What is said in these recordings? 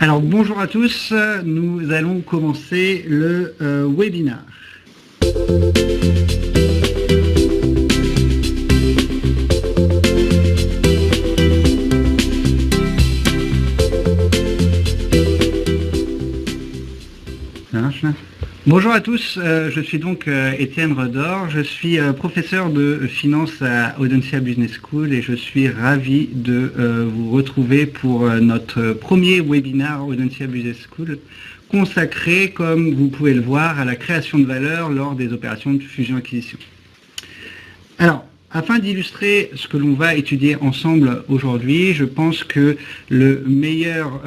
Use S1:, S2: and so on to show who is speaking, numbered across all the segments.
S1: Alors bonjour à tous, nous allons commencer le webinaire. Ça marche là ? Bonjour à tous, je suis donc Étienne Redor, je suis professeur de finance à Audencia Business School et je suis ravi de vous retrouver pour notre premier webinaire Audencia Business School consacré, comme vous pouvez le voir, à la création de valeur lors des opérations de fusion-acquisition. Alors, afin d'illustrer ce que l'on va étudier ensemble aujourd'hui, je pense que la meilleure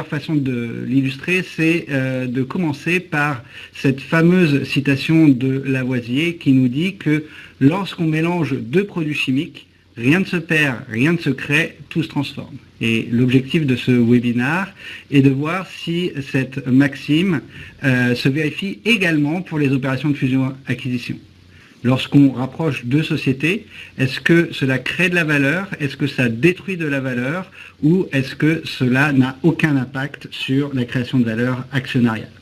S1: façon de l'illustrer, c'est de commencer par cette fameuse citation de Lavoisier qui nous dit que lorsqu'on mélange deux produits chimiques, rien ne se perd, rien ne se crée, tout se transforme. Et l'objectif de ce webinaire est de voir si cette maxime se vérifie également pour les opérations de fusion-acquisition. Lorsqu'on rapproche deux sociétés, est-ce que cela crée de la valeur? Est-ce que ça détruit de la valeur? Ou est-ce que cela n'a aucun impact sur la création de valeur actionnariale?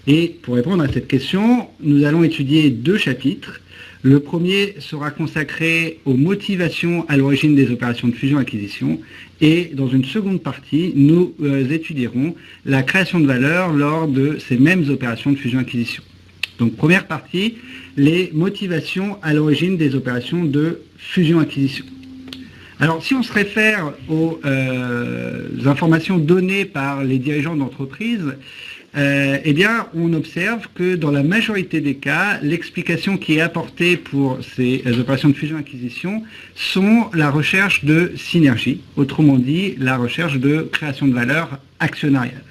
S1: Et pour répondre à cette question, nous allons étudier deux chapitres. Le premier sera consacré aux motivations à l'origine des opérations de fusion-acquisition. Et dans une seconde partie, nous étudierons la création de valeur lors de ces mêmes opérations de fusion-acquisition. Donc première partie, les motivations à l'origine des opérations de fusion-acquisition. Alors si on se réfère aux informations données par les dirigeants d'entreprise, eh bien on observe que dans la majorité des cas, l'explication qui est apportée pour ces opérations de fusion-acquisition sont la recherche de synergie, autrement dit la recherche de création de valeur actionnariale.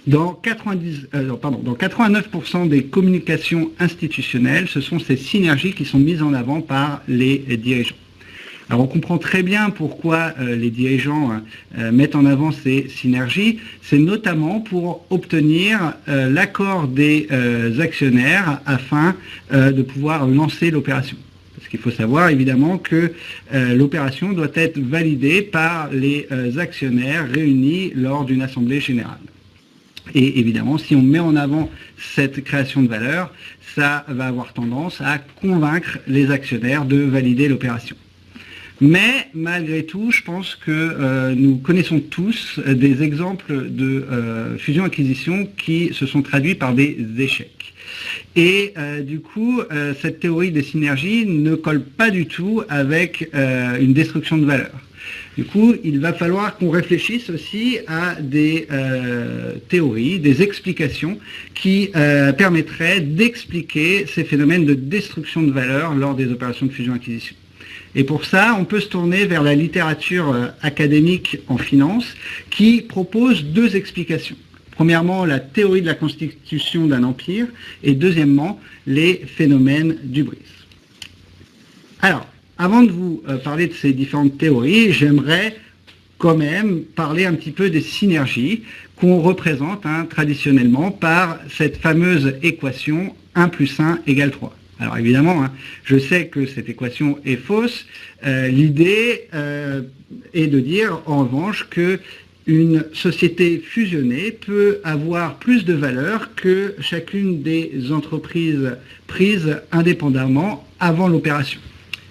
S1: Dans 89% des communications institutionnelles, ce sont ces synergies qui sont mises en avant par les dirigeants. Alors on comprend très bien pourquoi les dirigeants mettent en avant ces synergies. C'est notamment pour obtenir l'accord des actionnaires afin de pouvoir lancer l'opération. Parce qu'il faut savoir évidemment que l'opération doit être validée par les actionnaires réunis lors d'une assemblée générale. Et évidemment, si on met en avant cette création de valeur, ça va avoir tendance à convaincre les actionnaires de valider l'opération. Mais malgré tout, je pense que nous connaissons tous des exemples de fusion-acquisition qui se sont traduits par des échecs. Et du coup, cette théorie des synergies ne colle pas du tout avec une destruction de valeur. Du coup, il va falloir qu'on réfléchisse aussi à des théories, des explications qui permettraient d'expliquer ces phénomènes de destruction de valeur lors des opérations de fusion-acquisition. Et pour ça, on peut se tourner vers la littérature académique en finance qui propose deux explications. Premièrement, la théorie de la constitution d'un empire et deuxièmement, les phénomènes d'hubris. Alors, avant de vous parler de ces différentes théories, j'aimerais quand même parler un petit peu des synergies qu'on représente traditionnellement par cette fameuse équation 1 + 1 = 3. Alors évidemment, je sais que cette équation est fausse. L'idée est de dire en revanche que une société fusionnée peut avoir plus de valeur que chacune des entreprises prises indépendamment avant l'opération.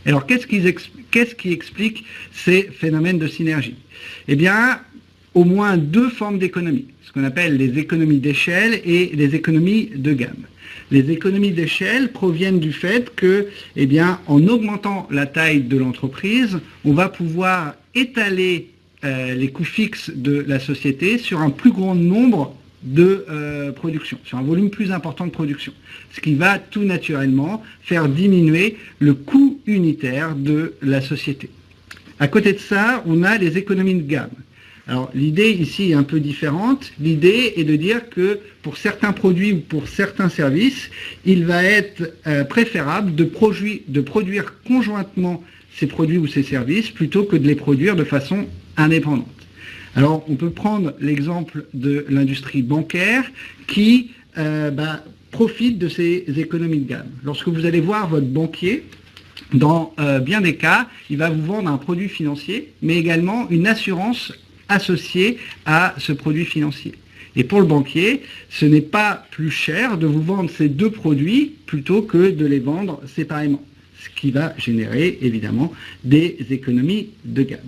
S1: Alors, qu'est-ce qui explique ces phénomènes de synergie? Eh bien, au moins deux formes d'économies, ce qu'on appelle les économies d'échelle et les économies de gamme. Les économies d'échelle proviennent du fait que, eh bien, en augmentant la taille de l'entreprise, on va pouvoir étaler les coûts fixes de la société sur un plus grand nombre de production, sur un volume plus important de production, ce qui va tout naturellement faire diminuer le coût unitaire de la société. À côté de ça, on a les économies de gamme. Alors l'idée ici est un peu différente. L'idée est de dire que pour certains produits ou pour certains services, il va être préférable de produire conjointement ces produits ou ces services plutôt que de les produire de façon indépendante. Alors, on peut prendre l'exemple de l'industrie bancaire qui profite de ces économies de gamme. Lorsque vous allez voir votre banquier, dans bien des cas, il va vous vendre un produit financier, mais également une assurance associés à ce produit financier. Et pour le banquier, ce n'est pas plus cher de vous vendre ces deux produits plutôt que de les vendre séparément, ce qui va générer évidemment des économies de gamme.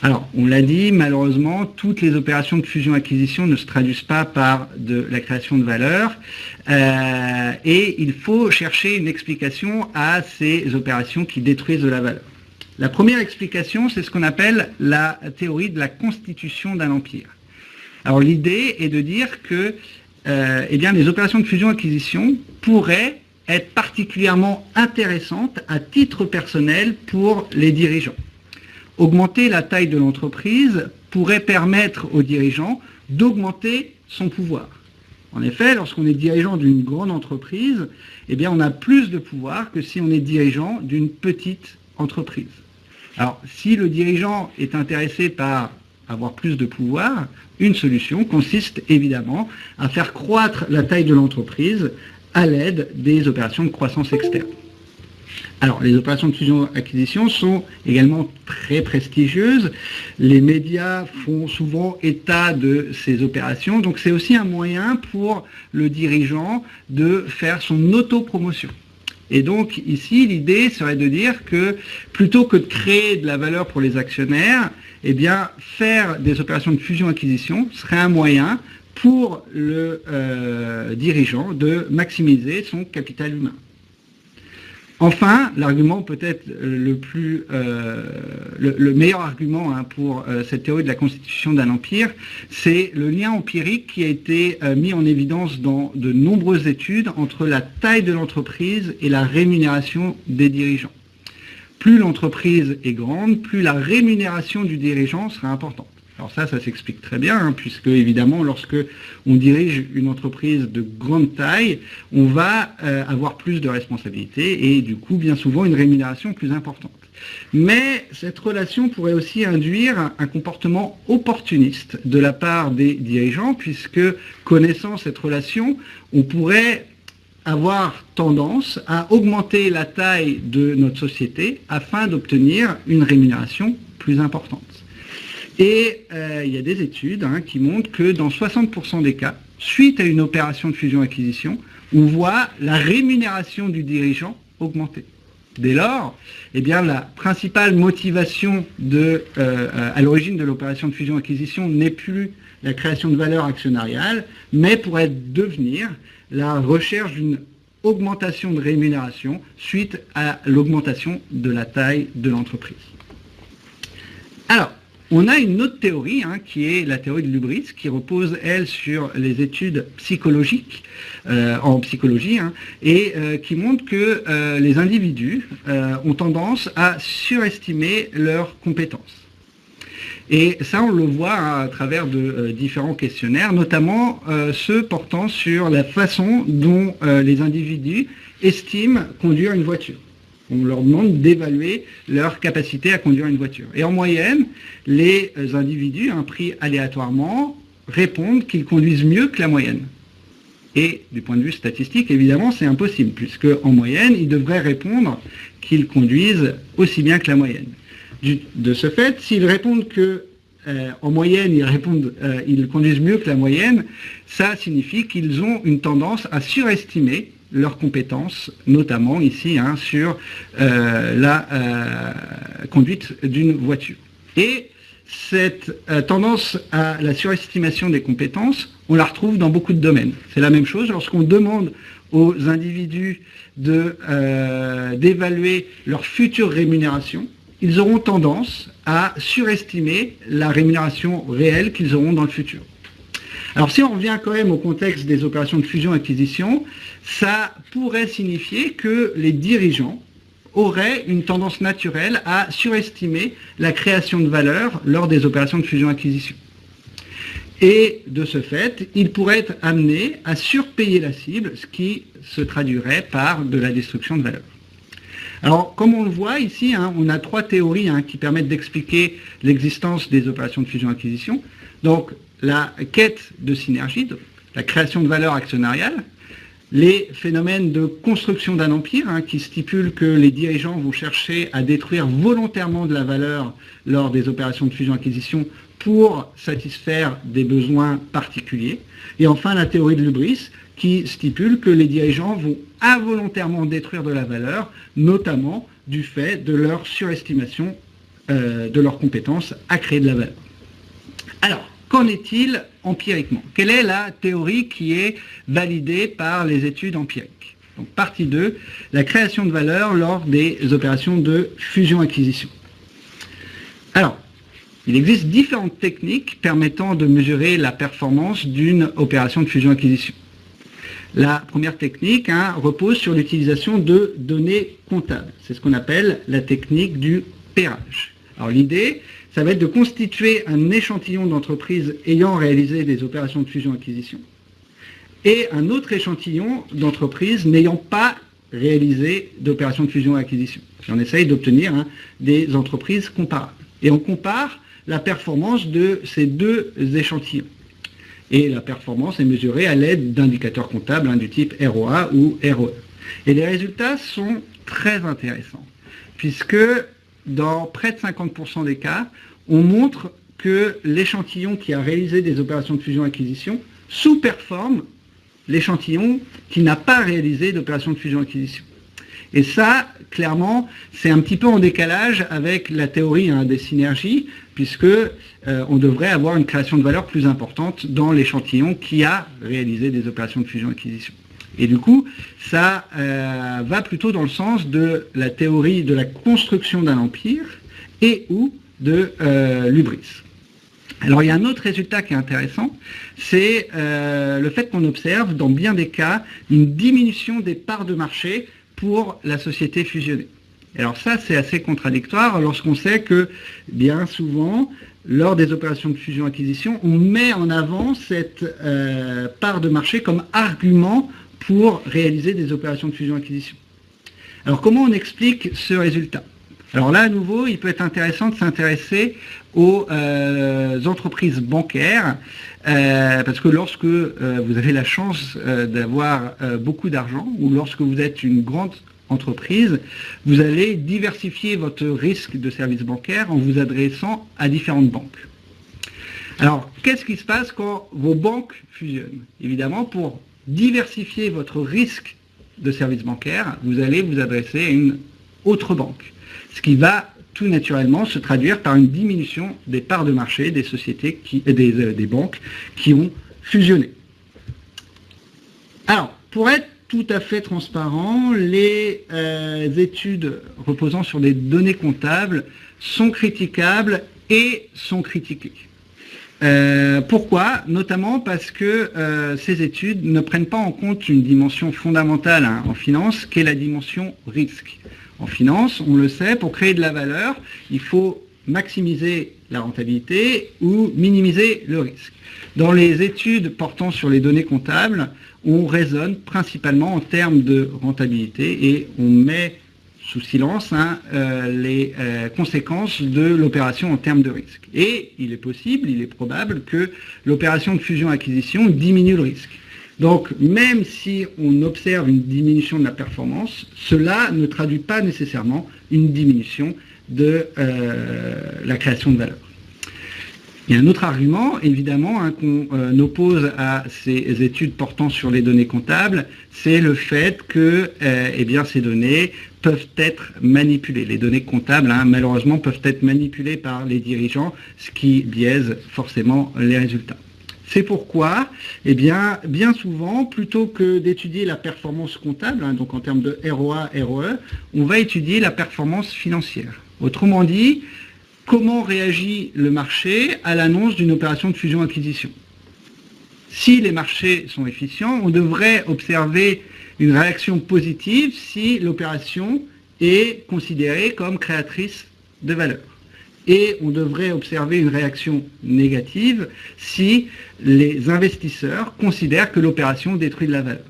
S1: Alors, on l'a dit, malheureusement, toutes les opérations de fusion-acquisition ne se traduisent pas par de la création de valeur et il faut chercher une explication à ces opérations qui détruisent de la valeur. La première explication, c'est ce qu'on appelle la théorie de la constitution d'un empire. Alors, l'idée est de dire que eh bien, les opérations de fusion-acquisition pourraient être particulièrement intéressantes à titre personnel pour les dirigeants. Augmenter la taille de l'entreprise pourrait permettre aux dirigeants d'augmenter son pouvoir. En effet, lorsqu'on est dirigeant d'une grande entreprise, eh bien, on a plus de pouvoir que si on est dirigeant d'une petite entreprise. Alors, si le dirigeant est intéressé par avoir plus de pouvoir, une solution consiste évidemment à faire croître la taille de l'entreprise à l'aide des opérations de croissance externe. Alors, les opérations de fusion-acquisition sont également très prestigieuses. Les médias font souvent état de ces opérations, donc c'est aussi un moyen pour le dirigeant de faire son autopromotion. Et donc, ici, l'idée serait de dire que plutôt que de créer de la valeur pour les actionnaires, eh bien, faire des opérations de fusion-acquisition serait un moyen pour le dirigeant de maximiser son capital humain. Enfin, l'argument peut-être le meilleur argument pour cette théorie de la constitution d'un empire, c'est le lien empirique qui a été mis en évidence dans de nombreuses études entre la taille de l'entreprise et la rémunération des dirigeants. Plus l'entreprise est grande, plus la rémunération du dirigeant sera importante. Alors ça s'explique très bien, puisque évidemment, lorsque on dirige une entreprise de grande taille, on va avoir plus de responsabilités et du coup, bien souvent, une rémunération plus importante. Mais cette relation pourrait aussi induire un comportement opportuniste de la part des dirigeants, puisque, connaissant cette relation, on pourrait avoir tendance à augmenter la taille de notre société afin d'obtenir une rémunération plus importante. Et il y a des études qui montrent que dans 60% des cas, suite à une opération de fusion-acquisition, on voit la rémunération du dirigeant augmenter. Dès lors, eh bien, la principale motivation à l'origine de l'opération de fusion-acquisition n'est plus la création de valeur actionnariale, mais pourrait devenir la recherche d'une augmentation de rémunération suite à l'augmentation de la taille de l'entreprise. Alors, on a une autre théorie, qui est la théorie de l'hubris, qui repose, elle, sur les études psychologiques, en psychologie, et qui montre que les individus ont tendance à surestimer leurs compétences. Et ça, on le voit à travers de différents questionnaires, notamment ceux portant sur la façon dont les individus estiment conduire une voiture. On leur demande d'évaluer leur capacité à conduire une voiture. Et en moyenne, les individus, pris aléatoirement, répondent qu'ils conduisent mieux que la moyenne. Et du point de vue statistique, évidemment, c'est impossible, puisque en moyenne, ils devraient répondre qu'ils conduisent aussi bien que la moyenne. De ce fait, s'ils répondent que en moyenne, ils conduisent mieux que la moyenne, ça signifie qu'ils ont une tendance à surestimer leurs compétences, notamment ici sur la conduite d'une voiture. Et cette tendance à la surestimation des compétences, on la retrouve dans beaucoup de domaines. C'est la même chose lorsqu'on demande aux individus d'évaluer leur future rémunération. Ils auront tendance à surestimer la rémunération réelle qu'ils auront dans le futur. Alors si on revient quand même au contexte des opérations de fusion-acquisition, ça pourrait signifier que les dirigeants auraient une tendance naturelle à surestimer la création de valeur lors des opérations de fusion-acquisition. Et de ce fait, ils pourraient être amenés à surpayer la cible, ce qui se traduirait par de la destruction de valeur. Alors, comme on le voit ici, on a trois théories qui permettent d'expliquer l'existence des opérations de fusion-acquisition. Donc, la quête de synergie, la création de valeur actionnariale, Les phénomènes de construction d'un empire, qui stipulent que les dirigeants vont chercher à détruire volontairement de la valeur lors des opérations de fusion-acquisition pour satisfaire des besoins particuliers. Et enfin, la théorie de l'hubris, qui stipule que les dirigeants vont involontairement détruire de la valeur, notamment du fait de leur surestimation de leurs compétences à créer de la valeur. Alors, qu'en est-il empiriquement? Quelle est la théorie qui est validée par les études empiriques? Donc, partie 2, la création de valeur lors des opérations de fusion-acquisition. Alors, il existe différentes techniques permettant de mesurer la performance d'une opération de fusion-acquisition. La première technique repose sur l'utilisation de données comptables. C'est ce qu'on appelle la technique du pairage. Alors l'idée, ça va être de constituer un échantillon d'entreprises ayant réalisé des opérations de fusion-acquisition et un autre échantillon d'entreprises n'ayant pas réalisé d'opérations de fusion-acquisition. Et on essaye d'obtenir des entreprises comparables. Et on compare la performance de ces deux échantillons. Et la performance est mesurée à l'aide d'indicateurs comptables du type ROA ou ROE. Et les résultats sont très intéressants, puisque dans près de 50% des cas, on montre que l'échantillon qui a réalisé des opérations de fusion-acquisition sous-performe l'échantillon qui n'a pas réalisé d'opérations de fusion-acquisition. Et ça, clairement, c'est un petit peu en décalage avec la théorie des synergies, puisque on devrait avoir une création de valeur plus importante dans l'échantillon qui a réalisé des opérations de fusion-acquisition. Et du coup, ça va plutôt dans le sens de la théorie de la construction d'un empire et ou de l'hubris. Alors il y a un autre résultat qui est intéressant, c'est le fait qu'on observe dans bien des cas une diminution des parts de marché pour la société fusionnée. Alors ça, c'est assez contradictoire lorsqu'on sait que bien souvent, lors des opérations de fusion-acquisition, on met en avant cette part de marché comme argument pour réaliser des opérations de fusion-acquisition. Alors comment on explique ce résultat? Alors là, à nouveau, il peut être intéressant de s'intéresser aux entreprises bancaires, parce que lorsque vous avez la chance d'avoir beaucoup d'argent, ou lorsque vous êtes une grande entreprise, vous allez diversifier votre risque de service bancaire en vous adressant à différentes banques. Alors, qu'est-ce qui se passe quand vos banques fusionnent? Évidemment, pour diversifier votre risque de service bancaire, vous allez vous adresser à une autre banque, ce qui va tout naturellement se traduire par une diminution des parts de marché des sociétés, des banques qui ont fusionné. Alors, pour être tout à fait transparent, les études reposant sur des données comptables sont critiquables et sont critiquées. Pourquoi? Notamment parce que ces études ne prennent pas en compte une dimension fondamentale en finance, qui est la dimension risque. En finance, on le sait, pour créer de la valeur, il faut maximiser la rentabilité ou minimiser le risque. Dans les études portant sur les données comptables, on raisonne principalement en termes de rentabilité et on met sous silence les conséquences de l'opération en termes de risque. Et il est possible, il est probable que l'opération de fusion-acquisition diminue le risque. Donc, même si on observe une diminution de la performance, cela ne traduit pas nécessairement une diminution de la création de valeur. Il y a un autre argument, évidemment, qu'on oppose à ces études portant sur les données comptables, c'est le fait que ces données peuvent être manipulées. Les données comptables, malheureusement, peuvent être manipulées par les dirigeants, ce qui biaise forcément les résultats. C'est pourquoi, bien souvent, plutôt que d'étudier la performance comptable, donc en termes de ROA, ROE, on va étudier la performance financière. Autrement dit, comment réagit le marché à l'annonce d'une opération de fusion-acquisition? Si les marchés sont efficients, on devrait observer une réaction positive si l'opération est considérée comme créatrice de valeur. Et on devrait observer une réaction négative si les investisseurs considèrent que l'opération détruit de la valeur.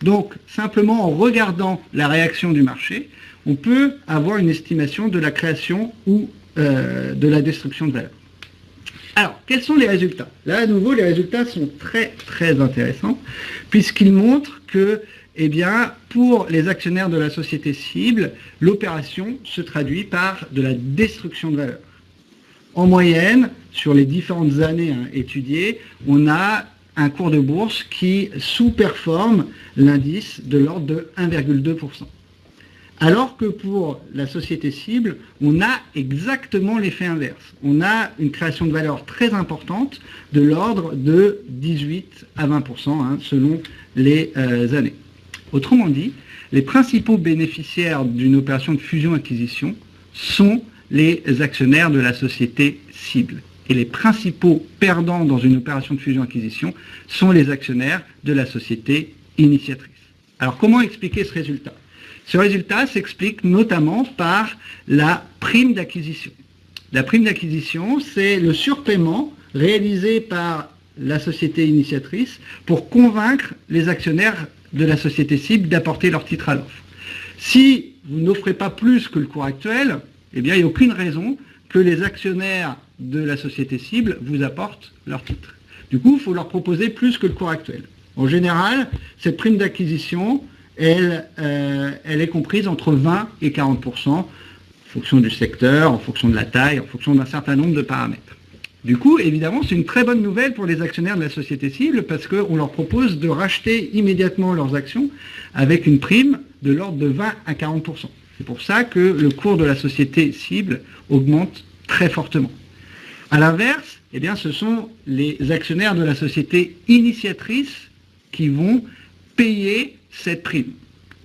S1: Donc, simplement en regardant la réaction du marché, on peut avoir une estimation de la création ou de la destruction de valeur. Alors, quels sont les résultats? Là, à nouveau, les résultats sont très, très intéressants, puisqu'ils montrent que, eh bien, pour les actionnaires de la société cible, l'opération se traduit par de la destruction de valeur. En moyenne, sur les différentes années étudiées, on a un cours de bourse qui sous-performe l'indice de l'ordre de 1,2%. Alors que pour la société cible, on a exactement l'effet inverse. On a une création de valeur très importante de l'ordre de 18 à 20% selon les années. Autrement dit, les principaux bénéficiaires d'une opération de fusion-acquisition sont les actionnaires de la société cible. Et les principaux perdants dans une opération de fusion-acquisition sont les actionnaires de la société initiatrice. Alors comment expliquer ce résultat? Ce résultat s'explique notamment par la prime d'acquisition. La prime d'acquisition, c'est le surpaiement réalisé par la société initiatrice pour convaincre les actionnaires de la société cible d'apporter leur titre à l'offre. Si vous n'offrez pas plus que le cours actuel, eh bien, il n'y a aucune raison que les actionnaires de la société cible vous apportent leur titre. Du coup, il faut leur proposer plus que le cours actuel. En général, cette prime d'acquisition, elle est comprise entre 20 et 40%, en fonction du secteur, en fonction de la taille, en fonction d'un certain nombre de paramètres. Du coup, évidemment, c'est une très bonne nouvelle pour les actionnaires de la société cible parce qu'on leur propose de racheter immédiatement leurs actions avec une prime de l'ordre de 20 à 40%. C'est pour ça que le cours de la société cible augmente très fortement. A l'inverse, eh bien, ce sont les actionnaires de la société initiatrice qui vont payer cette prime.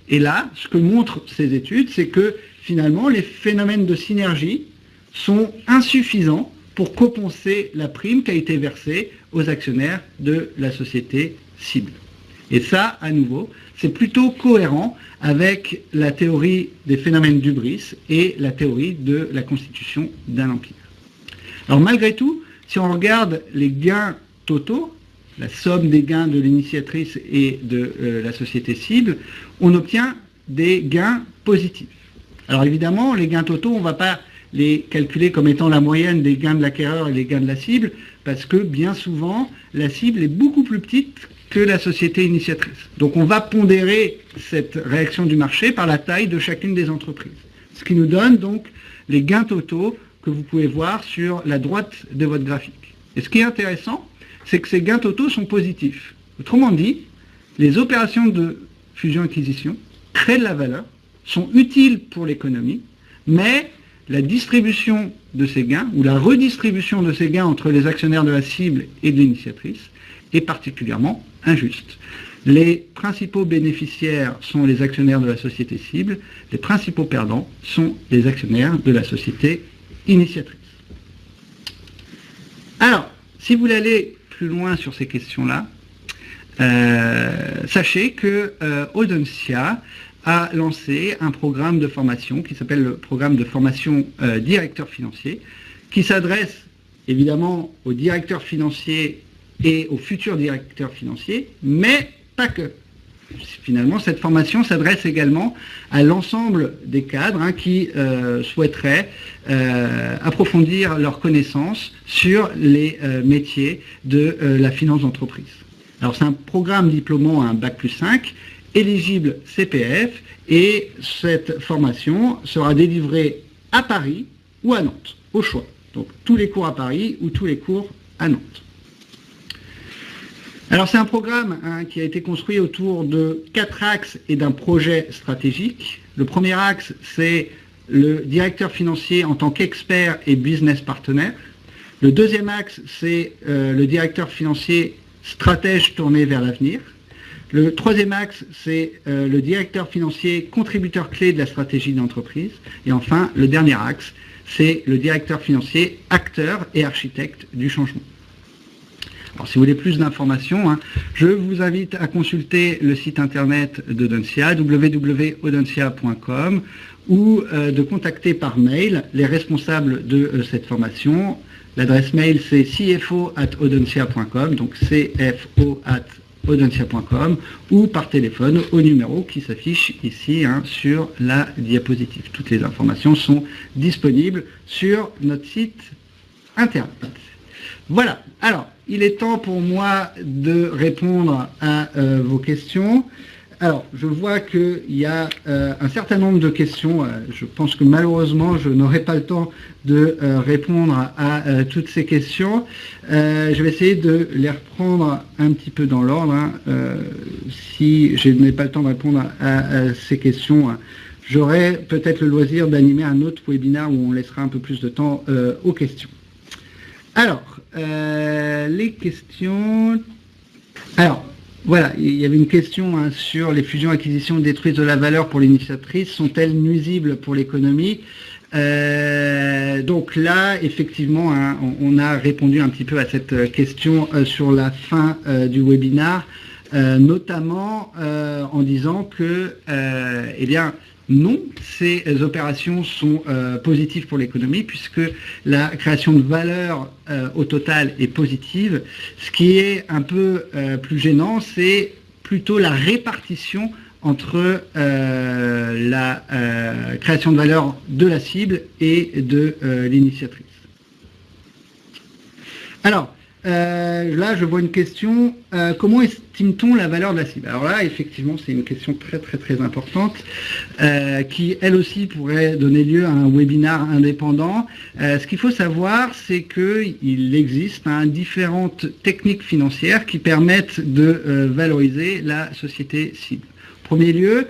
S1: Et là, ce que montrent ces études, c'est que finalement, les phénomènes de synergie sont insuffisants pour compenser la prime qui a été versée aux actionnaires de la société cible. Et ça, à nouveau, c'est plutôt cohérent avec la théorie des phénomènes d'hubris et la théorie de la constitution d'un empire. Alors malgré tout, si on regarde les gains totaux, la somme des gains de l'initiatrice et de la société cible, on obtient des gains positifs. Alors évidemment, les gains totaux, on ne va pas les calculer comme étant la moyenne des gains de l'acquéreur et les gains de la cible, parce que bien souvent, la cible est beaucoup plus petite que la société initiatrice. Donc on va pondérer cette réaction du marché par la taille de chacune des entreprises. Ce qui nous donne donc les gains totaux que vous pouvez voir sur la droite de votre graphique. Et ce qui est intéressant, c'est que ces gains totaux sont positifs. Autrement dit, les opérations de fusion-acquisition créent de la valeur, sont utiles pour l'économie, mais la distribution de ces gains, ou la redistribution de ces gains entre les actionnaires de la cible et de l'initiatrice, est particulièrement injuste. Les principaux bénéficiaires sont les actionnaires de la société cible, les principaux perdants sont les actionnaires de la société initiatrice. Alors, si vous voulez aller plus loin sur ces questions-là, sachez que Audencia a lancé un programme de formation qui s'appelle le programme de formation directeur financier, qui s'adresse évidemment aux directeurs financiers et aux futurs directeurs financiers, mais pas que. Finalement, cette formation s'adresse également à l'ensemble des cadres qui souhaiteraient approfondir leurs connaissances sur les métiers de la finance d'entreprise. Alors c'est un programme diplômant à un Bac+5, éligible CPF, et cette formation sera délivrée à Paris ou à Nantes, au choix. Donc tous les cours à Paris ou tous les cours à Nantes. Alors c'est un programme qui a été construit autour de 4 axes et d'un projet stratégique. Le premier axe, c'est le directeur financier en tant qu'expert et business partenaire. Le deuxième axe, c'est le directeur financier stratège tourné vers l'avenir. Le troisième axe, c'est le directeur financier contributeur clé de la stratégie d'entreprise. Et enfin, le dernier axe, c'est le directeur financier acteur et architecte du changement. Alors, si vous voulez plus d'informations, je vous invite à consulter le site internet d'Audencia, www.audencia.com, ou de contacter par mail les responsables de cette formation. L'adresse mail, c'est cfo@audencia.com, donc cfo@audencia.com, ou par téléphone au numéro qui s'affiche ici sur la diapositive. Toutes les informations sont disponibles sur notre site internet. Voilà, alors, il est temps pour moi de répondre à vos questions. Alors, je vois qu'il y a un certain nombre de questions. Je pense que malheureusement, je n'aurai pas le temps de répondre à toutes ces questions. Je vais essayer de les reprendre un petit peu dans l'ordre. Si je n'ai pas le temps de répondre à ces questions, j'aurai peut-être le loisir d'animer un autre webinaire où on laissera un peu plus de temps aux questions. Alors, les questions... Alors, voilà, il y avait une question sur les fusions-acquisitions détruisent de la valeur pour l'initiatrice. Sont-elles nuisibles pour l'économie? Donc là, effectivement, on a répondu un petit peu à cette question sur la fin du webinaire, notamment en disant que, eh bien, non, ces opérations sont positives pour l'économie puisque la création de valeur au total est positive. Ce qui est un peu plus gênant, c'est plutôt la répartition entre la création de valeur de la cible et de l'initiatrice. Alors, là, je vois une question. Comment estime-t-on la valeur de la cible? Alors là, effectivement, c'est une question très importante qui, elle aussi, pourrait donner lieu à un webinaire indépendant. Ce qu'il faut savoir, c'est qu'il existe différentes techniques financières qui permettent de valoriser la société cible. En premier lieu,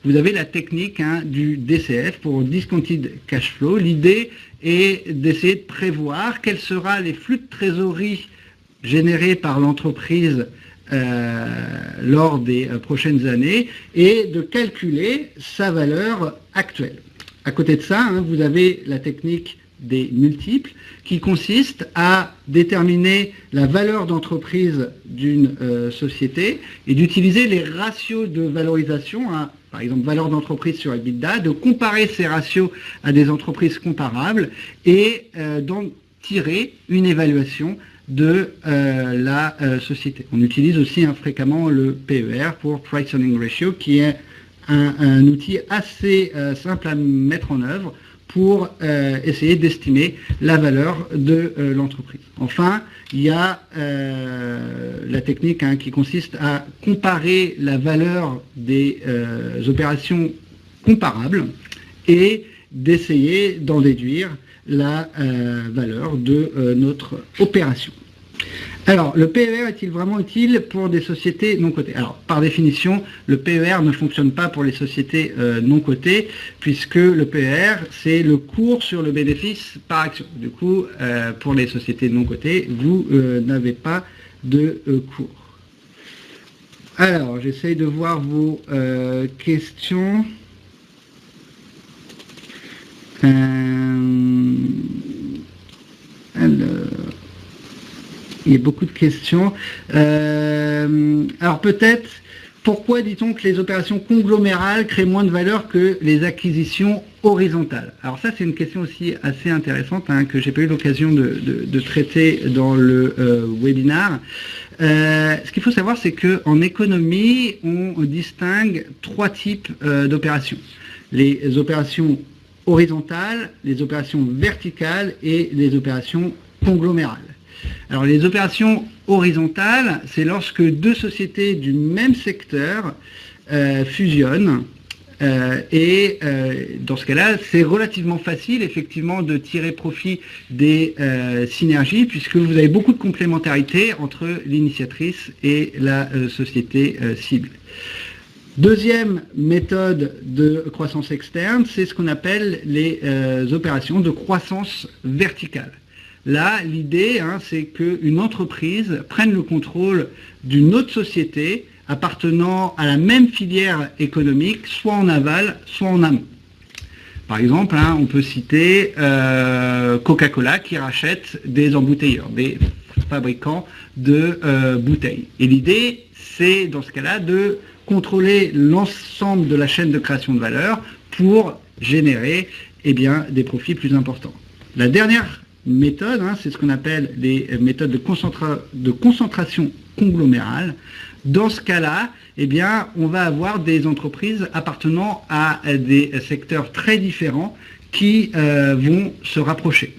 S1: vous avez la technique du DCF pour Discounted Cash Flow. L'idée est d'essayer de prévoir quels seront les flux de trésorerie générés par l'entreprise lors des prochaines années et de calculer sa valeur actuelle. À côté de ça, vous avez la technique des multiples qui consiste à déterminer la valeur d'entreprise d'une société et d'utiliser les ratios de valorisation, par exemple valeur d'entreprise sur EBITDA, de comparer ces ratios à des entreprises comparables et d'en tirer une évaluation de la société. On utilise aussi fréquemment le PER pour Price Earning Ratio, qui est un outil assez simple à mettre en œuvre pour essayer d'estimer la valeur de l'entreprise. Enfin, il y a la technique qui consiste à comparer la valeur des opérations comparables et d'essayer d'en déduire la valeur de notre opération. Alors, le PER est-il vraiment utile pour des sociétés non cotées? Alors, par définition, le PER ne fonctionne pas pour les sociétés non cotées, puisque le PER, c'est le cours sur le bénéfice par action. Du coup, pour les sociétés non cotées, vous n'avez pas de cours. Alors, j'essaye de voir vos questions. Il y a beaucoup de questions. Alors peut-être, pourquoi dit-on que les opérations conglomérales créent moins de valeur que les acquisitions horizontales? Alors ça, c'est une question aussi assez intéressante que j'ai pas eu l'occasion de traiter dans le webinaire. Ce qu'il faut savoir, c'est qu'en économie, on distingue trois types d'opérations. Les opérations horizontales, les opérations verticales et les opérations conglomérales. Alors les opérations horizontales, c'est lorsque deux sociétés du même secteur fusionnent et dans ce cas-là, c'est relativement facile effectivement de tirer profit des synergies puisque vous avez beaucoup de complémentarité entre l'initiatrice et la société cible. Deuxième méthode de croissance externe, c'est ce qu'on appelle les opérations de croissance verticale. Là, l'idée, c'est qu'une entreprise prenne le contrôle d'une autre société appartenant à la même filière économique, soit en aval, soit en amont. Par exemple, on peut citer Coca-Cola qui rachète des embouteilleurs, des fabricants de bouteilles. Et l'idée, c'est dans ce cas-là de contrôler l'ensemble de la chaîne de création de valeur pour générer des profits plus importants. La dernière méthode, c'est ce qu'on appelle les méthodes de concentration conglomérale. Dans ce cas-là, on va avoir des entreprises appartenant à des secteurs très différents qui vont se rapprocher.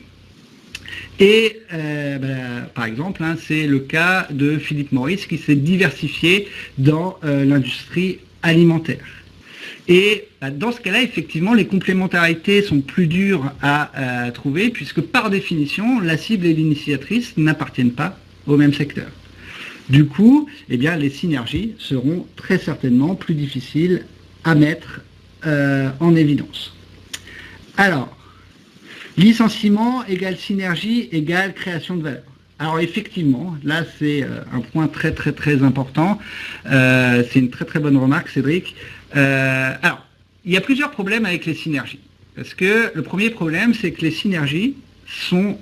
S1: Et par exemple, hein, c'est le cas de Philip Morris qui s'est diversifié dans l'industrie alimentaire. Et dans ce cas-là, effectivement, les complémentarités sont plus dures à trouver puisque par définition, la cible et l'initiatrice n'appartiennent pas au même secteur. Du coup, eh bien, les synergies seront très certainement plus difficiles à mettre en évidence. Alors, licenciement égale synergie égale création de valeur. Alors effectivement, là c'est un point très très très important. C'est une très très bonne remarque, Cédric. Alors, il y a plusieurs problèmes avec les synergies. Parce que le premier problème, c'est que les synergies sont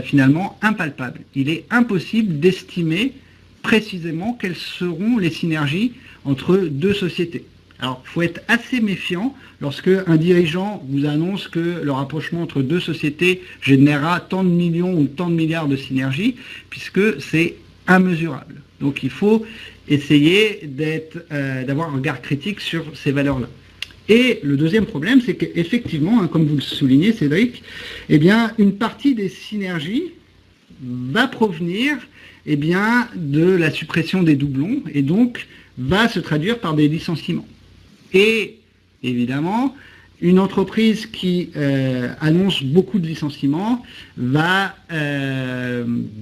S1: finalement impalpables. Il est impossible d'estimer précisément quelles seront les synergies entre deux sociétés. Alors, il faut être assez méfiant lorsque un dirigeant vous annonce que le rapprochement entre deux sociétés générera tant de millions ou tant de milliards de synergies, puisque c'est immesurable. Donc, il faut essayer d'avoir un regard critique sur ces valeurs-là. Et le deuxième problème, c'est qu'effectivement, hein, comme vous le soulignez, Cédric, eh bien, une partie des synergies va provenir eh bien, de la suppression des doublons et donc va se traduire par des licenciements. Et évidemment, une entreprise qui annonce beaucoup de licenciements va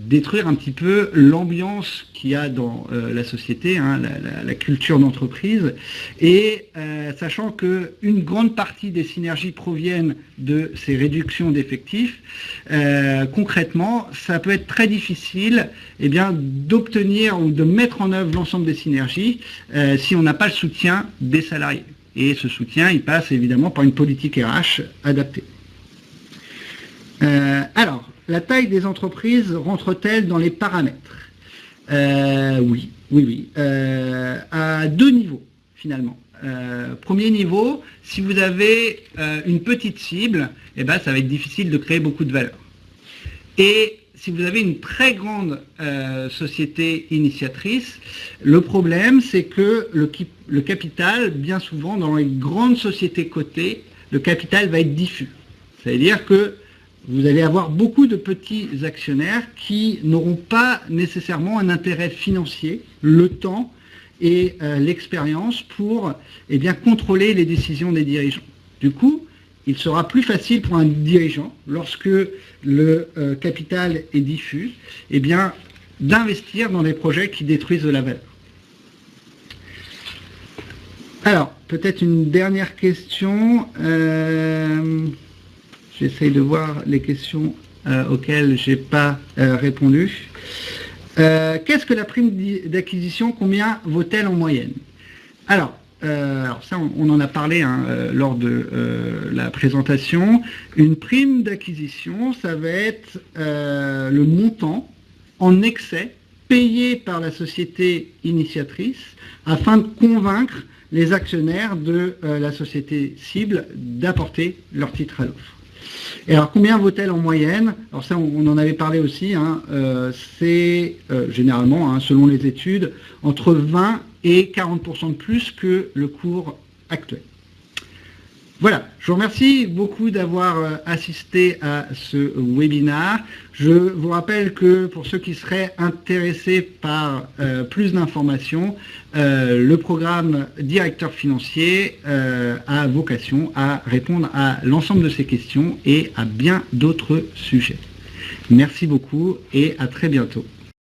S1: détruire un petit peu l'ambiance qu'il y a dans la société, hein, la culture d'entreprise. Et sachant qu'une grande partie des synergies proviennent de ces réductions d'effectifs, concrètement, ça peut être très difficile eh bien, d'obtenir ou de mettre en œuvre l'ensemble des synergies si on n'a pas le soutien des salariés. Et ce soutien, il passe évidemment par une politique RH adaptée. Alors, la taille des entreprises rentre-t-elle dans les paramètres? Oui. À deux niveaux, finalement. Premier niveau, si vous avez une petite cible, eh ben, ça va être difficile de créer beaucoup de valeur. Et si vous avez une très grande société initiatrice, le problème, c'est que le capital, bien souvent, dans les grandes sociétés cotées, le capital va être diffus. C'est-à-dire que vous allez avoir beaucoup de petits actionnaires qui n'auront pas nécessairement un intérêt financier, le temps et l'expérience pour eh bien, contrôler les décisions des dirigeants. Du coup, il sera plus facile pour un dirigeant, lorsque le capital est diffus, eh bien, d'investir dans des projets qui détruisent de la valeur. Alors, peut-être une dernière question. J'essaye de voir les questions auxquelles je n'ai pas répondu. Qu'est-ce que la prime d'acquisition? Combien vaut-elle en moyenne? Alors ça, on en a parlé hein, lors de la présentation. Une prime d'acquisition, ça va être le montant en excès payé par la société initiatrice afin de convaincre les actionnaires de la société cible d'apporter leur titre à l'offre. Et alors, combien vaut-elle en moyenne? Alors ça, on en avait parlé aussi, hein, c'est généralement, hein, selon les études, entre 20 et 40% de plus que le cours actuel. Voilà, je vous remercie beaucoup d'avoir assisté à ce webinaire. Je vous rappelle que pour ceux qui seraient intéressés par plus d'informations, le programme Directeur financier a vocation à répondre à l'ensemble de ces questions et à bien d'autres sujets. Merci beaucoup et à très bientôt.